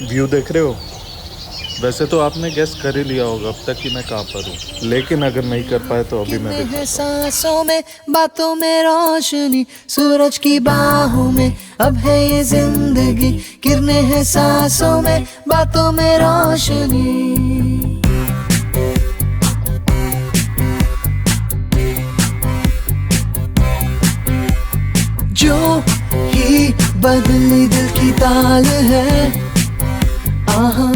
View देख रहे हो? वैसे तो आपने गेस कर ही लिया होगा अब तक कि मैं कहाँ पर हूँ, लेकिन अगर नहीं कर पाए तो अभी मैं दिखाता हूँ। सांसों में बातों में रोशनी, सूरज की बाहों में अब है ये जिंदगी। किरणें हैं सांसों में बातों में रोशनी। जो ही बदली दिल की ताल है। आहा।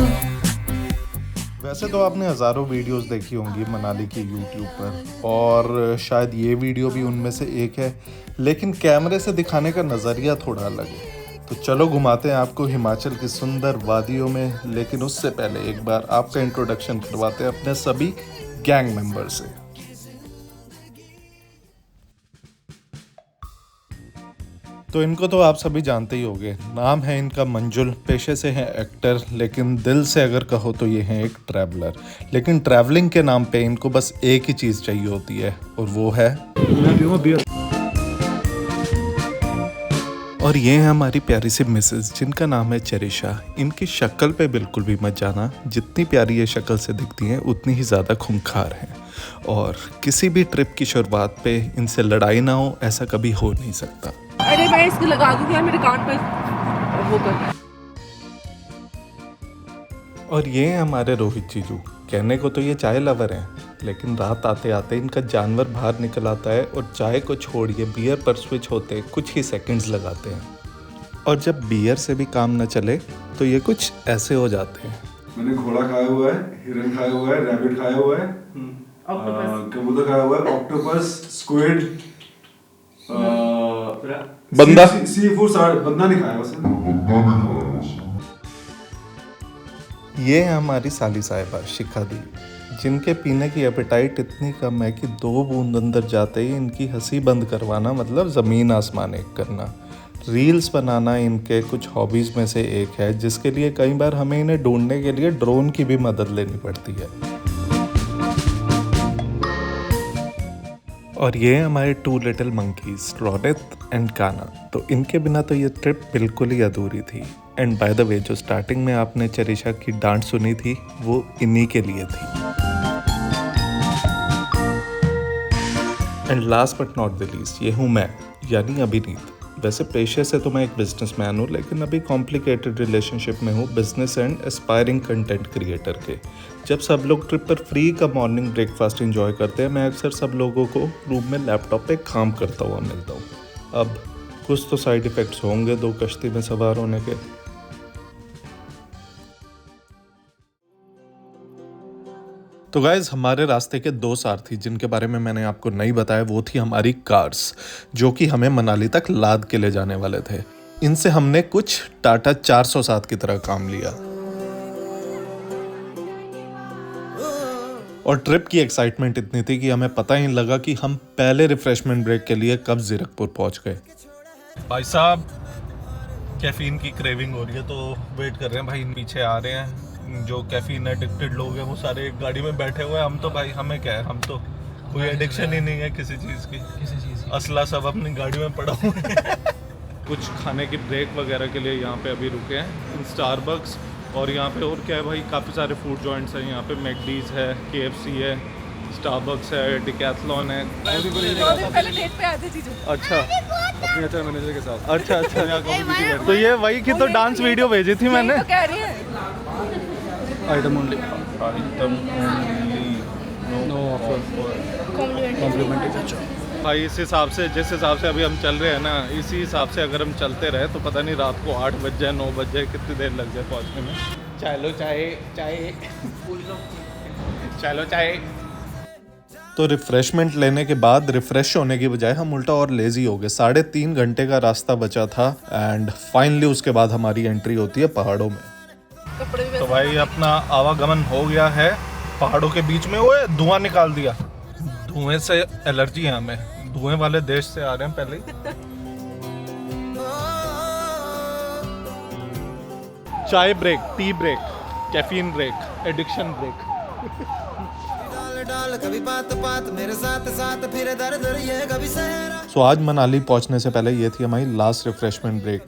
वैसे तो आपने हज़ारों वीडियोस देखी होंगी मनाली की यूट्यूब पर, और शायद ये वीडियो भी उनमें से एक है, लेकिन कैमरे से दिखाने का नज़रिया थोड़ा अलग है। तो चलो घुमाते हैं आपको हिमाचल की सुंदर वादियों में, लेकिन उससे पहले एक बार आपका इंट्रोडक्शन करवाते हैं अपने सभी गैंग मेंबर से। तो इनको तो आप सभी जानते ही होंगे। नाम है इनका मंजुल, पेशे से हैं एक्टर, लेकिन दिल से अगर कहो तो ये हैं एक ट्रैवलर। लेकिन ट्रैवलिंग के नाम पे इनको बस एक ही चीज़ चाहिए होती है, और वो है बियर। और ये है हमारी प्यारी सी मिसेस, जिनका नाम है चरिशा। इनकी शक्ल पे बिल्कुल भी मत जाना, जितनी प्यारी ये शक्ल से दिखती हैं उतनी ही ज़्यादा खूंखार हैं। और किसी भी ट्रिप की शुरुआत पे इनसे लड़ाई ना हो, ऐसा कभी हो नहीं सकता। अरे मैं इसको लगा दूंगी यार मेरे कान पे वो कर। और ये हैं हमारे रोहित जीजू। कहने को तो ये चाय लवर हैं, लेकिन रात आते आते इनका जानवर बाहर निकल आता है और चाय को छोड़िए बियर पर स्विच होते कुछ ही सेकंड्स लगाते हैं। और जब बियर से भी काम न चले तो ये कुछ ऐसे हो जाते हैं। मैंने घोड़ा खाया हुआ है, हिरन खाया हुआ है, रैबिट खाया हुआ है, कबूतर खाया हुआ है, ऑक्टोपस, स्क्विड, बंदा सी फूड, बंदा नहीं खाया वैसे। ये है हमारी साली साहिबा शिखा दी, जिनके पीने की एपेटाइट इतनी कम है कि 2 बूंद अंदर जाते ही इनकी हंसी बंद करवाना मतलब ज़मीन आसमान एक करना। रील्स बनाना इनके कुछ हॉबीज़ में से एक है, जिसके लिए कई बार हमें इन्हें ढूंढने के लिए ड्रोन की भी मदद लेनी पड़ती है। और ये हैं हमारे 2 लिटिल मंकीज रोनित एंड काना। तो इनके बिना तो ये ट्रिप बिल्कुल ही अधूरी थी। एंड बाय द वे, जो स्टार्टिंग में आपने चरिशा की डांट सुनी थी वो इन्हीं के लिए थी। And last but not the least, ये हूँ मैं, यानी अभिनीत। वैसे पेशे से तो मैं एक बिजनेसमैन हूँ, लेकिन अभी कॉम्प्लिकेटेड रिलेशनशिप में हूँ business and aspiring content creator के। जब सब लोग ट्रिप पर फ्री का मॉर्निंग ब्रेकफास्ट एंजॉय करते हैं, मैं अक्सर सब लोगों को रूम में लैपटॉप पे काम करता हुआ मिलता हूँ। अब कुछ तो साइड इफ़ेक्ट्स होंगे 2 कश्ती में सवार होने के। तो गाइज़, हमारे रास्ते के 2 सारथी जिनके बारे में मैंने आपको नहीं बताया, वो थी हमारी कार्स, जो कि हमें मनाली तक लाद के ले जाने वाले थे। इनसे हमने कुछ टाटा 407 की तरह काम लिया। और ट्रिप की एक्साइटमेंट इतनी थी कि हमें पता ही नहीं लगा कि हम पहले रिफ्रेशमेंट ब्रेक के लिए कब जीरकपुर पहुंच गए। भाई साहब, कैफीन की क्रेविंग हो रही है तो वेट कर रहे हैं। भाई पीछे आ रहे हैं जो कैफीन एडिक्टेड लोग हैं, वो सारे एक गाड़ी में बैठे हुए हैं। हम तो भाई, हमें क्या है, हम तो कोई एडिक्शन ही नहीं है किसी चीज़ की। असला सब अपनी गाड़ी में पड़ा हुआ है। कुछ खाने की ब्रेक वगैरह के लिए यहाँ पे अभी रुके हैं स्टारबक्स। और यहाँ पे और क्या है भाई, काफ़ी सारे फूड जॉइंट्स हैं यहाँ पे। मैकडीज है, KFC है, स्टारबक्स है, डिकैथलॉन है। पहले डेट पे आए थे जीजू। अच्छा, अपने अच्छा मैनेजर के साथ। अच्छा। तो ये वही की तो डांस वीडियो भेजी थी मैंने। तो कह रही है item only, no offer, complimentary. भाई इस हिसाब से, जिस हिसाब से अभी हम चल रहे हैं ना, इसी हिसाब से अगर हम चलते रहे तो पता नहीं रात को 8 बज जाए, 9 बज जाए, कितनी देर लग जाए पहुंचने में। चलो चाय। तो रिफ्रेशमेंट लेने के बाद रिफ्रेश होने की बजाय हम उल्टा और लेजी हो गए। 3.5 घंटे का रास्ता बचा था एंड फाइनली उसके बाद हमारी एंट्री होती है पहाड़ों में। तो भाई अपना आवागमन हो गया है पहाड़ों के बीच में। वो धुआं निकाल दिया, धुएं से एलर्जी है हमें, धुएं वाले देश से आ रहे हैं पहले ही। Chai break, tea break, caffeine break, addiction break. So आज मनाली पहुंचने से पहले ये थी हमारी लास्ट रिफ्रेशमेंट ब्रेक।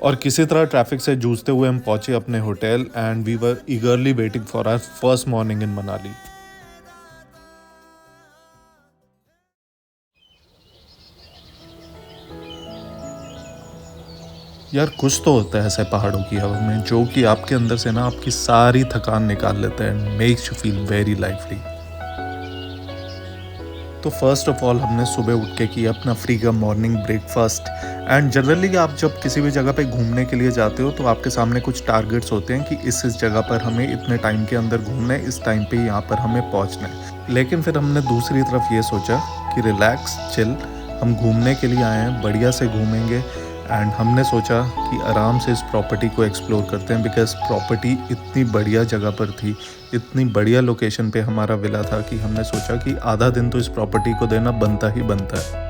और किसी तरह ट्रैफिक से जूझते हुए हम पहुंचे अपने hotel and we were eagerly waiting for our first morning in Manali. यार कुछ तो होता है ऐसे पहाड़ों की हवा में जो कि आपके अंदर से ना आपकी सारी थकान निकाल लेता है and makes you feel very lively. तो फर्स्ट ऑफ ऑल हमने सुबह उठ के किया अपना फ्री का मॉर्निंग ब्रेकफास्ट एंड जनरली आप जब किसी भी जगह पे घूमने के लिए जाते हो तो आपके सामने कुछ टारगेट्स होते हैं कि इस जगह पर हमें इतने टाइम के अंदर घूमना है, इस टाइम पे यहाँ पर हमें पहुँचना है। लेकिन फिर हमने दूसरी तरफ ये सोचा कि रिलैक्स चिल, हम घूमने के लिए आए हैं, बढ़िया से घूमेंगे एंड हमने सोचा कि आराम से इस प्रॉपर्टी को एक्सप्लोर करते हैं बिकॉज प्रॉपर्टी इतनी बढ़िया जगह पर थी, इतनी बढ़िया लोकेशन पे हमारा विला था कि हमने सोचा कि आधा दिन तो इस प्रॉपर्टी को देना बनता ही बनता है।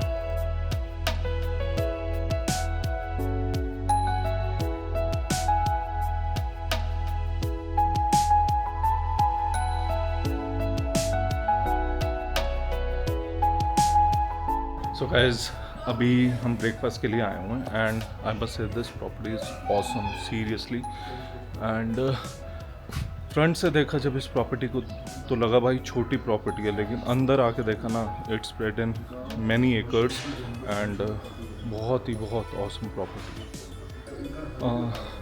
सो गाइस अभी हम ब्रेकफास्ट के लिए आए हुए हैं and I must say this property is awesome seriously. And front से देखा जब इस प्रॉपर्टी को तो लगा भाई छोटी प्रॉपर्टी है, लेकिन अंदर आके देखा ना it's spread in many acres and बहुत awesome property.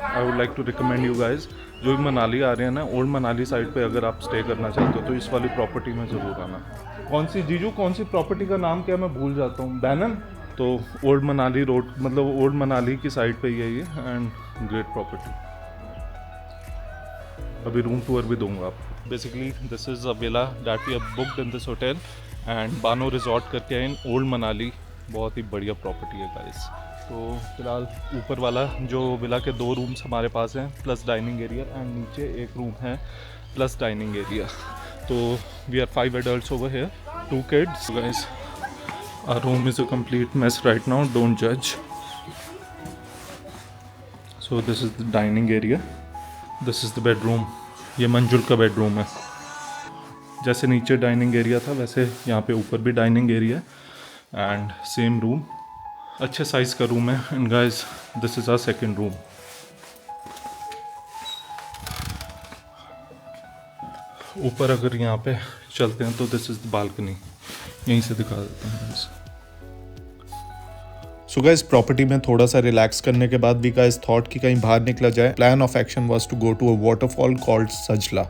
I would like to recommend you guys जो भी मनाली आ रहे हैं ना, ओल्ड मनाली साइड पे अगर आप स्टे करना चाहते हो तो इस वाली प्रॉपर्टी में ज़रूर आना। कौन सी जीजू, कौन सी प्रॉपर्टी का नाम क्या, मैं भूल जाता हूँ। बैनन। तो ओल्ड मनाली रोड मतलब ओल्ड मनाली की साइड पे ही है ये एंड ग्रेट प्रॉपर्टी। अभी रूम टूर भी दूंगा आपको। Basically this is a villa that we have booked in this hotel and Banon resort करके इन ओल्ड मनाली। बहुत ही बढ़िया प्रॉपर्टी है गाइस। तो फिलहाल ऊपर वाला जो विला के 2 रूम्स हमारे पास हैं प्लस डाइनिंग एरिया एंड नीचे एक रूम है प्लस डाइनिंग एरिया। तो we are 5 adults over here, 2 kids. So guys, our room is a complete mess right now, don't judge. So this is the dining area, this is the bedroom. ये मंजुल का bedroom है। जैसे नीचे dining area था वैसे यहाँ पे ऊपर भी dining area and same room. अच्छे साइज़ का रूम है and guys this is our second room. ऊपर अगर यहाँ पे चलते हैं तो दिस इज द बालकनी, यहीं से दिखा देते हैं गाइस। सो गाइस प्रॉपर्टी में थोड़ा सा रिलैक्स करने के बाद भी गाइस थॉट कि कहीं बाहर निकला जाए। Plan of action was to go to a waterfall called Sajla.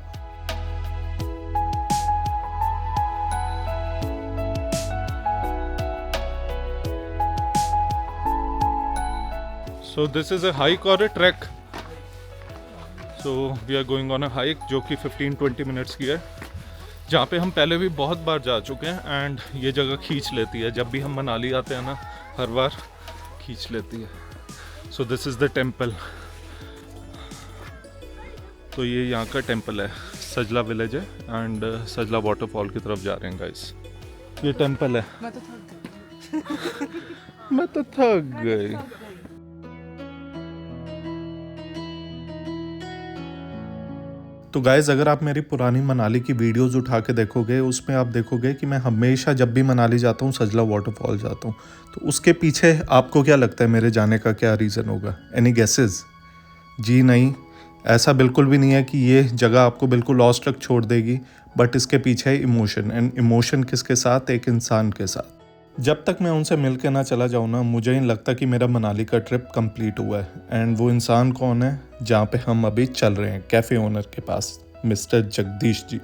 So this is a hike और a track. So we are going on a hike जो कि 15-20 मिनट्स की है, जहाँ पे हम पहले भी बहुत बार जा चुके हैं एंड ये जगह खींच लेती है। जब भी हम मनाली आते हैं ना हर बार खींच लेती है। So this is the temple. तो ये यहाँ का टेम्पल है, सजला विलेज है एंड सजला वाटरफॉल की तरफ जा रहे हैं गाइस। ये टेम्पल है। मैं तो थक गई। तो गाइज़ अगर आप मेरी पुरानी मनाली की वीडियोस उठा के देखोगे उसमें आप देखोगे कि मैं हमेशा जब भी मनाली जाता हूँ सजला वाटरफॉल जाता हूँ। तो उसके पीछे आपको क्या लगता है मेरे जाने का क्या रीज़न होगा? Any guesses? जी नहीं, ऐसा बिल्कुल भी नहीं है कि ये जगह आपको बिल्कुल लॉस्ट तक छोड़ देगी, बट इसके पीछे है इमोशन। एंड इमोशन किसके साथ? एक इंसान के साथ। जब तक मैं उनसे मिल के ना चला जाऊँ ना मुझे नहीं लगता कि मेरा मनाली का ट्रिप कंप्लीट हुआ है। एंड वो इंसान कौन है? जहाँ पे हम अभी चल रहे हैं, कैफ़े ओनर के पास, मिस्टर जगदीश जी।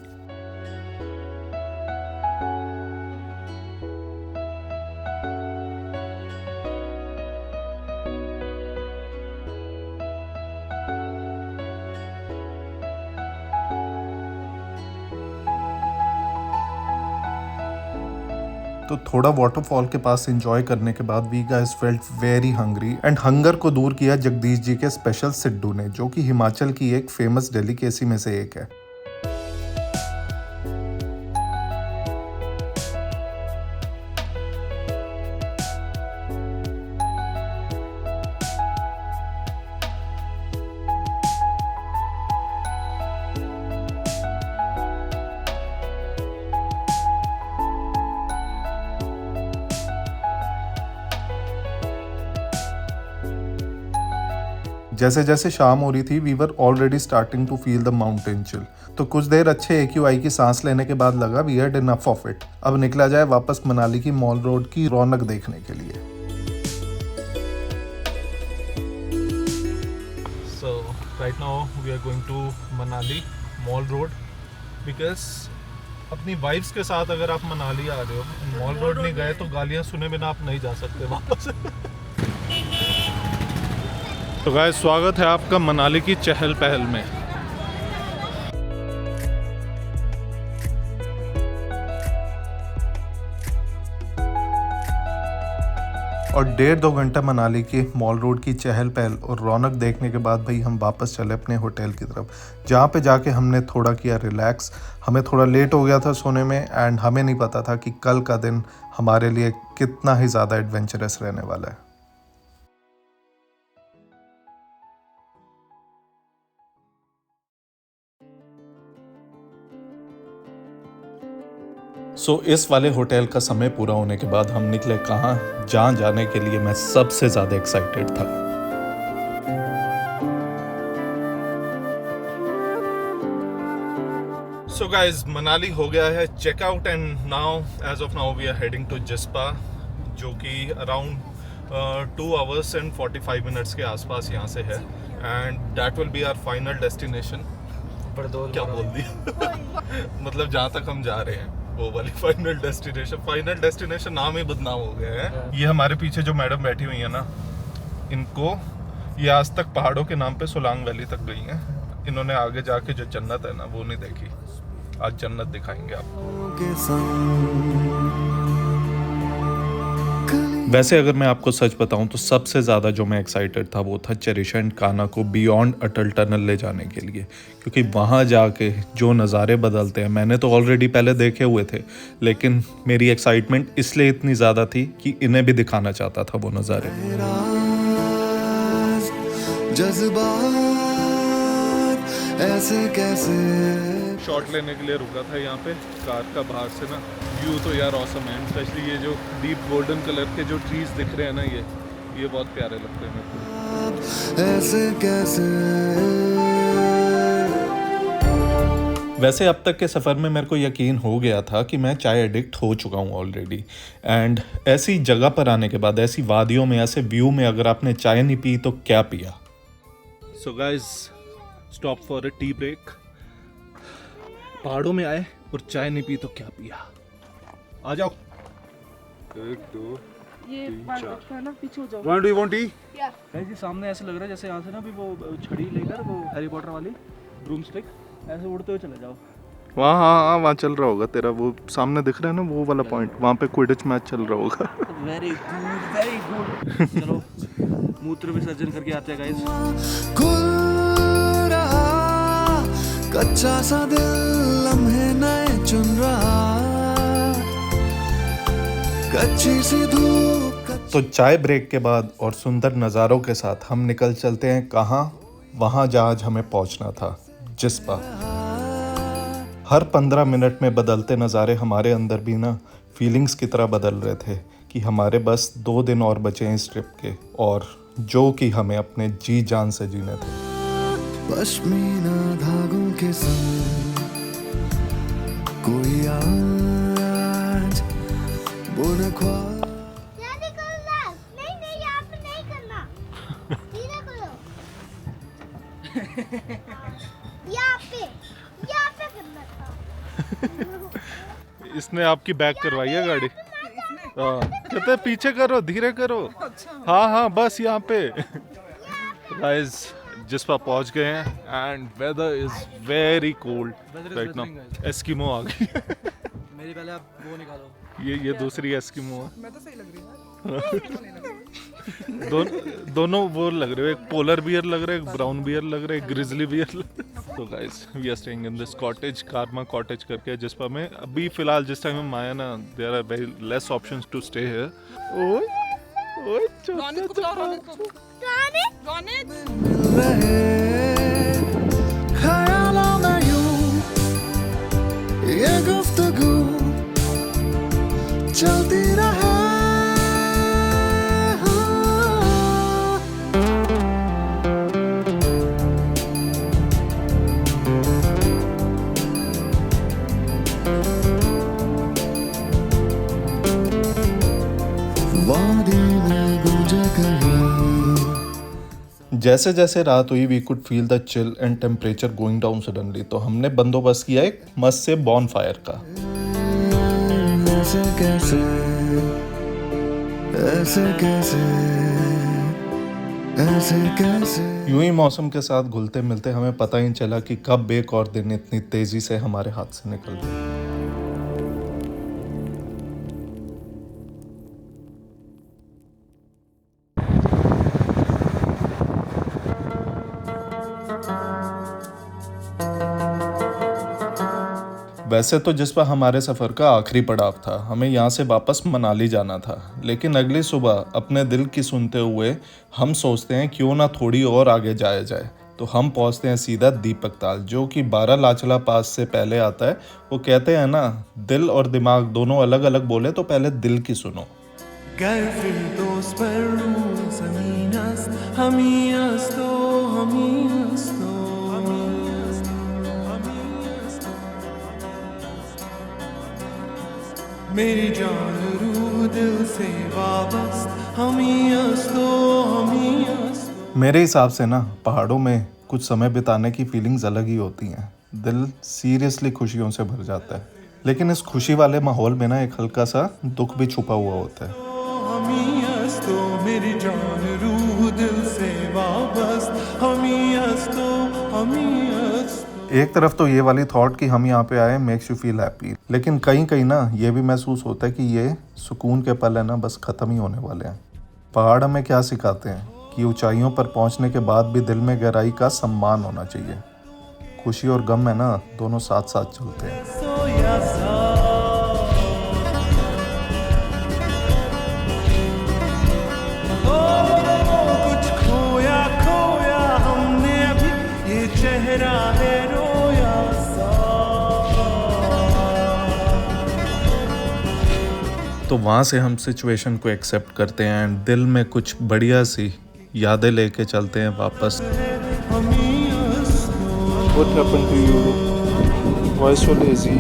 तो थोड़ा वाटरफॉल के पास एंजॉय करने के बाद we guys felt very hungry and hunger को दूर किया जगदीश जी के स्पेशल सिड्डू ने, जो कि हिमाचल की एक फेमस डेलिकेसी में से एक है। जैसे जैसे शाम हो रही थी we were already starting to feel the mountain chill. तो कुछ देर अच्छे AQI की सांस लेने के बाद लगा we had enough of it, अब निकला जाए वापस मनाली की मॉल रोड की रौनक देखने के लिए। So right now we are going to Manali Mall Road because अपनी वाइफ्स के साथ अगर आप मनाली आ रहे हो, मॉल रोड नहीं गए तो गालियां सुने बिना आप नहीं जा सकते वापस। तो गाइस स्वागत है आपका मनाली की चहल पहल में। और 1.5-2 घंटा मनाली के मॉल रोड की चहल पहल और रौनक देखने के बाद भाई हम वापस चले अपने होटल की तरफ, जहाँ पे जाके हमने थोड़ा किया रिलैक्स। हमें थोड़ा लेट हो गया था सोने में एंड हमें नहीं पता था कि कल का दिन हमारे लिए कितना ही ज़्यादा एडवेंचरस रहने वाला है। इस वाले होटल का समय पूरा होने के बाद हम निकले कहाँ, जहाँ जाने के लिए मैं सबसे ज़्यादा एक्साइटेड था। सो गाइज मनाली हो गया है checkout and now as of now we are heading to Jispa, जो कि अराउंड 2 hours and 45 minutes के आसपास यहाँ से है and that will be our final destination. क्या बोल दिया मतलब जहाँ तक हम जा रहे हैं वो वाली फाइनल डेस्टिनेशन नाम ही बदनाम हो गया है। ये हमारे पीछे जो मैडम बैठी हुई है ना, इनको ये आज तक पहाड़ों के नाम पे सोलांग वैली तक गई हैं। इन्होंने आगे जाके जो जन्नत है ना वो नहीं देखी, आज जन्नत दिखाएंगे आपको। वैसे अगर मैं आपको सच बताऊं तो सबसे ज़्यादा जो मैं एक्साइटेड था वो था चेरिश एंड कान्हा को बियॉन्ड अटल टनल ले जाने के लिए, क्योंकि वहाँ जाके जो नज़ारे बदलते हैं मैंने तो ऑलरेडी पहले देखे हुए थे, लेकिन मेरी एक्साइटमेंट इसलिए इतनी ज़्यादा थी कि इन्हें भी दिखाना चाहता था वो नज़ारे। ऐसे कैसे शॉट लेने के लिए रुका था यहाँ पे कार का बाहर से ना, व्यू तो यार ऑसम है। स्पेशली ये जो डीप गोल्डन कलर के जो ट्रीज दिख रहे हैं ना, ये बहुत प्यारे लगते हैं मेरे को। ऐसे कैसे। वैसे अब तक के सफ़र में मेरे को यकीन हो गया था कि मैं चाय एडिक्ट हो चुका हूँ ऑलरेडी, एंड ऐसी जगह पर आने के बाद, ऐसी वादियों में, ऐसे व्यू में अगर आपने चाय नहीं पी तो क्या पिया। So guys stop for a tea break. पहाड़ों में आए और चाय नहीं पी तो क्या पिया। आ जाओ। 1 2 ये 3 4 ना पीछे हो जाओ। What do you want tea? जी सामने ऐसे लग रहा है जैसे यहाँ से ना भी वो छड़ी लेकर वो हैरी पॉटर वाली ब्रूम स्टिक ऐसे उड़ते हुए चले जाओ। वहाँ चल रहा होगा तेरा, वो सामने दिख रहा है ना वो वाला पॉइंट, वहाँ पे क्विडिच मैच चल रहा होगा। Very good. चलो मूत्र विसर्जन करके आते हैं गाइस। कच्चा सा दिल लम्हे नए चुन रहा, कच्ची सी धूप। तो चाय ब्रेक के बाद और सुंदर नज़ारों के साथ हम निकल चलते हैं कहाँ, वहाँ जहाँ हमें पहुँचना था, जिस्पा। हर 15 मिनट में बदलते नज़ारे हमारे अंदर भी ना फीलिंग्स की तरह बदल रहे थे कि हमारे बस 2 दिन और बचे हैं इस ट्रिप के, और जो कि हमें अपने जी जान से जीने थे। पश्मीना धागों के संग कोई आज बुन ख्वाब। नहीं यहाँ पे नहीं करना, धीरे करो। यहाँ पे करना था। इसने आपकी बैक करवाई है गाड़ी। कहते पीछे करो, धीरे करो। हाँ बस यहाँ पे। गाइस जिस्पा पहुंच गए हैं and weather is very cold right now. Eskimo आ गई। मेरी पहले आप वो निकालो। ये दूसरी एस्किमो है। मैं तो सही लग रही है। दोनों वो लग रहे हो, एक पोलर बियर लग रहा है, एक ब्राउन बियर लग रहा है, एक ग्रिजली बियर। तो guys we are staying in this cottage, Karma cottage करके जिस्पा में। अभी फिलहाल जिस टाइम हम आए ना, there are very less options to stay here. ओए ख्यालों में यूं ये गुफ्तगू चलती रहे। जैसे जैसे रात हुई we could feel the chill and temperature going down suddenly, तो हमने बंदोबस्त किया एक मस्त से बॉन फायर का। यूं ही मौसम के साथ घुलते मिलते हमें पता ही नहीं चला कि कब एक और दिन इतनी तेजी से हमारे हाथ से निकल गया। वैसे तो जिसपा हमारे सफ़र का आखिरी पड़ाव था, हमें यहाँ से वापस मनाली जाना था, लेकिन अगली सुबह अपने दिल की सुनते हुए हम सोचते हैं क्यों ना थोड़ी और आगे जाया जाए। तो हम पहुँचते हैं सीधा दीपक ताल, जो कि 12 लाचला पास से पहले आता है। वो कहते हैं ना, दिल और दिमाग दोनों अलग अलग बोले तो पहले दिल की सुनो। मेरी जान रूह दिल से वाबस्त हमी हस्तो। मेरे हिसाब से ना पहाड़ों में कुछ समय बिताने की फीलिंग्स अलग ही होती हैं। दिल सीरियसली खुशियों से भर जाता है, लेकिन इस खुशी वाले माहौल में ना एक हल्का सा दुख भी छुपा हुआ होता है। हमी हस्तो मेरी जान रूह दिल से वाबस्त हमी हस्तो हमी हस्तो। एक तरफ तो ये वाली थॉट कि हम यहाँ पे आए मेक्स यू फील हैप्पी, लेकिन कहीं कहीं ना ये भी महसूस होता है कि ये सुकून के पल है ना बस ख़त्म ही होने वाले हैं। पहाड़ हमें क्या सिखाते हैं कि ऊंचाइयों पर पहुँचने के बाद भी दिल में गहराई का सम्मान होना चाहिए। खुशी और गम है ना दोनों साथ साथ चलते हैं। कुछ खोया खोया हमने अभी, ये चेहरा है रोया सा। तो वहाँ से हम सिचुएशन को एक्सेप्ट करते हैं एंड दिल में कुछ बढ़िया सी यादें लेके चलते हैं वापस। What happened to you? Why so lazy?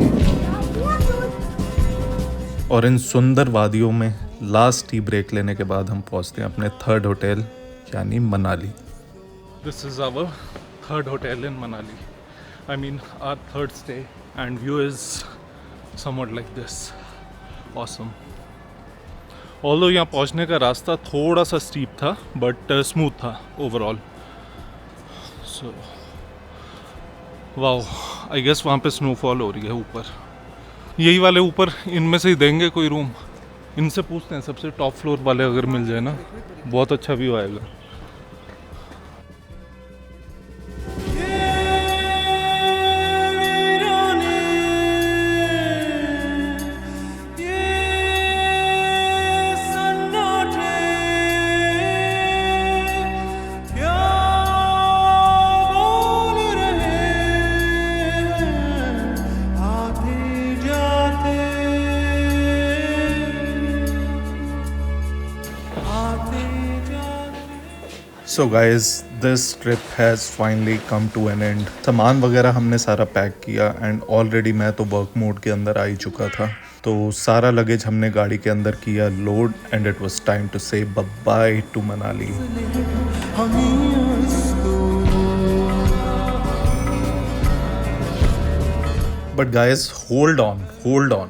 और इन सुंदर वादियों में लास्ट टी ब्रेक लेने के बाद हम पहुंचते हैं अपने थर्ड होटल यानी Manali. This is our third hotel in Manali. I mean our third stay, and view is somewhat like this. Awesome. Although यहाँ पहुँचने का रास्ता थोड़ा सा स्टीप था, but smooth था overall. So, wow, I guess वहाँ पे snowfall हो रही है ऊपर। यही वाले ऊपर इनमें से ही देंगे कोई रूम। इनसे पूछते हैं, सबसे टॉप फ्लोर वाले अगर मिल जाए ना, बहुत अच्छा व्यू आएगा। So guys this trip has finally come to an end. सामान वगैरह हमने सारा पैक किया एंड ऑलरेडी मैं तो वर्क मोड के अंदर आ ही चुका था। तो सारा लगेज हमने गाड़ी के अंदर किया load and it was time to say bye to Manali. But guys hold on,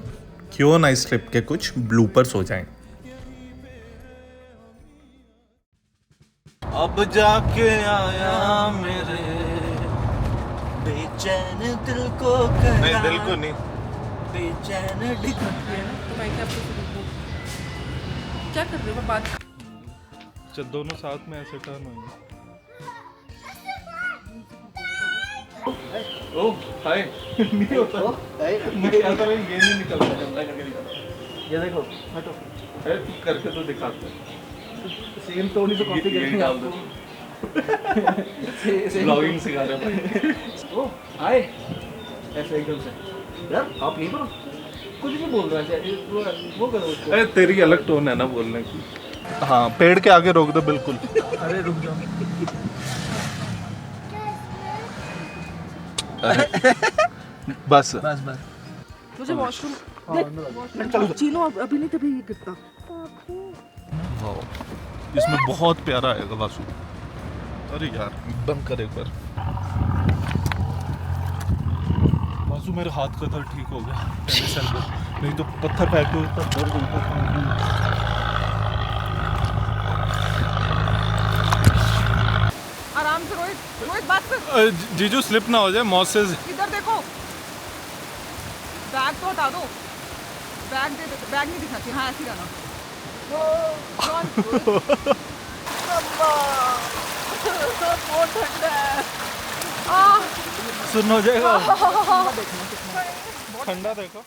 क्यों ना इस ट्रिप के कुछ ब्लूपर्स हो जाएं। अब जाके आया मेरे बेचैन दिल को कह। नहीं, दिल को नहीं, बेचैन दिल। तो मैं क्या आपको देखूं? क्या कर रहे हो बात? चल दोनों साथ में ऐसे टर्न होंगे। ओह हाय, नहीं होता। नहीं आता, ये नहीं निकलता। ये देखो, हटो। अरे तू करके तो दिखाता है। सेम टोन ही तो कॉपी करेंगे आपको। ब्लॉगिंग सिखा रहा है। ओ हाय, ऐसे एकदम से यार आप नहीं करो, कुछ नहीं बोल रहा है, वो करो उसको। अरे तेरी अलग टोन है ना बोलने की। हाँ, पेड़ के आगे रोक दो बिल्कुल। अरे रुक जाओ। बस बस मुझे वॉशरूम चीनो अभी नहीं, तभी ये गिरता। इसमें बहुत प्यारा आएगा वासु। अरे यार बंद कर एक बार। बाजू मेरे हाथ का दर्द ठीक हो गया टेनिस एल्बो, नहीं तो पत्थर फेंक के ऊपर दर्द होता था। आराम से रोहित, रोहित बात कर। जीजू स्लिप ना हो जाए मॉसेस। इधर देखो, बैग तो हटा दो, बैग दे दो, बैग नहीं दिखना चाहिए। हाँ ऐसे ही रहना। बहुत ठंडा है। सुन हो जाएगा ठंडा देखो।